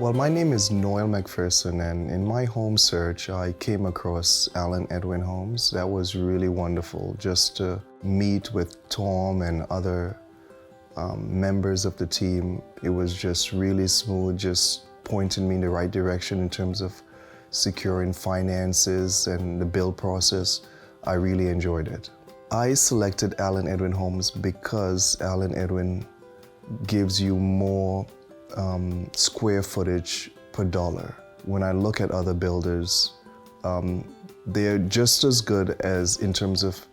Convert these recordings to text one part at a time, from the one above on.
Well, my name is Noyle McPherson, and in my home search, I came across Allen Edwin Homes. That was really wonderful, just to meet with Tom and other members of the team. It was just really smooth, just pointing me in the right direction in terms of securing finances and the build process. I really enjoyed it. I selected Allen Edwin Homes because Allen Edwin gives you more square footage per dollar. When I look at other builders, they're just as good as in terms of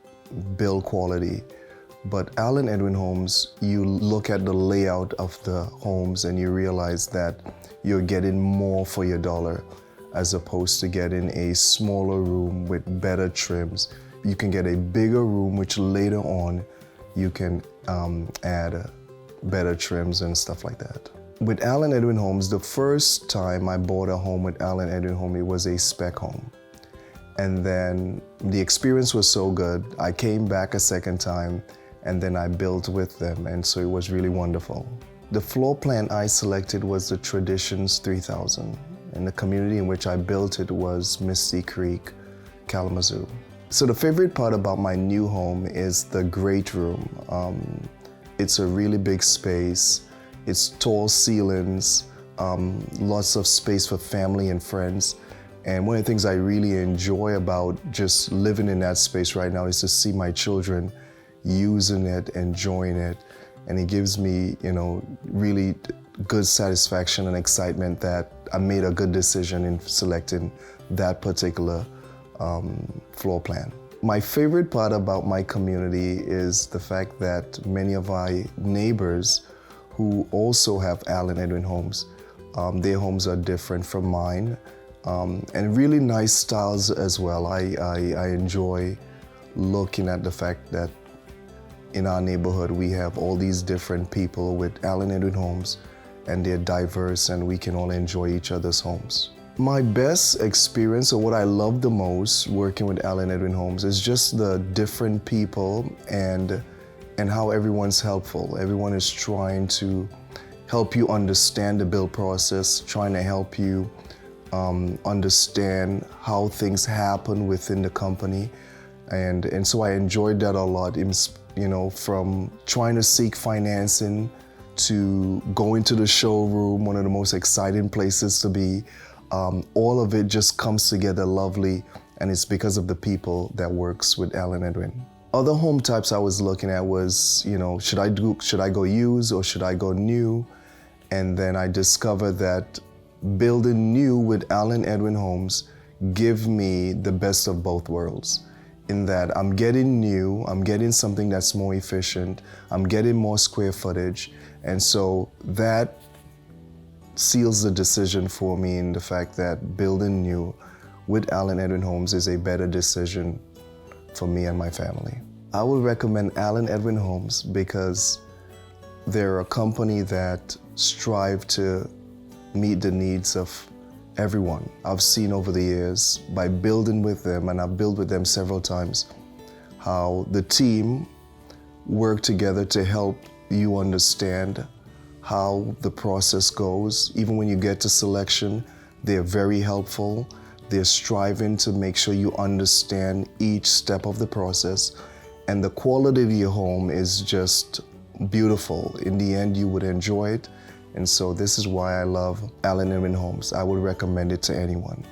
build quality. But Allen Edwin Homes, you look at the layout of the homes and you realize that you're getting more for your dollar as opposed to getting a smaller room with better trims. You can get a bigger room, which later on you can add better trims and stuff like that. With Allen Edwin Homes, the first time I bought a home with Allen Edwin Home, it was a spec home. And then the experience was so good, I came back a second time and then I built with them, and so it was really wonderful. The floor plan I selected was the Traditions 3000, and the community in which I built it was Misty Creek, Kalamazoo. So the favorite part about my new home is the great room. It's a really big space. It's tall ceilings, lots of space for family and friends. And one of the things I really enjoy about just living in that space right now is to see my children using it, enjoying it. And it gives me, really good satisfaction and excitement that I made a good decision in selecting that particular floor plan. My favorite part about my community is the fact that many of my neighbors who also have Allen Edwin Homes, their homes are different from mine, and really nice styles as well. I enjoy looking at the fact that in our neighborhood we have all these different people with Allen Edwin Homes, and they're diverse and we can all enjoy each other's homes. My best experience, or what I love the most working with Allen Edwin Homes, is just the different people and how everyone's helpful. Everyone is trying to help you understand the build process, trying to help you understand how things happen within the company. And so I enjoyed that a lot, from trying to seek financing to going to the showroom, one of the most exciting places to be. All of it just comes together lovely, and it's because of the people that works with Allen Edwin. Other home types I was looking at was, should I go used or should I go new? And then I discovered that building new with Allen Edwin Homes give me the best of both worlds. In that I'm getting new, I'm getting something that's more efficient, I'm getting more square footage, and so that seals the decision for me in the fact that building new with Allen Edwin Homes is a better decision for me and my family. I would recommend Allen Edwin Homes because they're a company that strive to meet the needs of everyone. I've seen over the years by building with them, and I've built with them several times, how the team work together to help you understand how the process goes. Even when you get to selection, they're very helpful. They're striving to make sure you understand each step of the process, and the quality of your home is just beautiful. In the end, you would enjoy it. And so this is why I love Allen Edwin Homes. I would recommend it to anyone.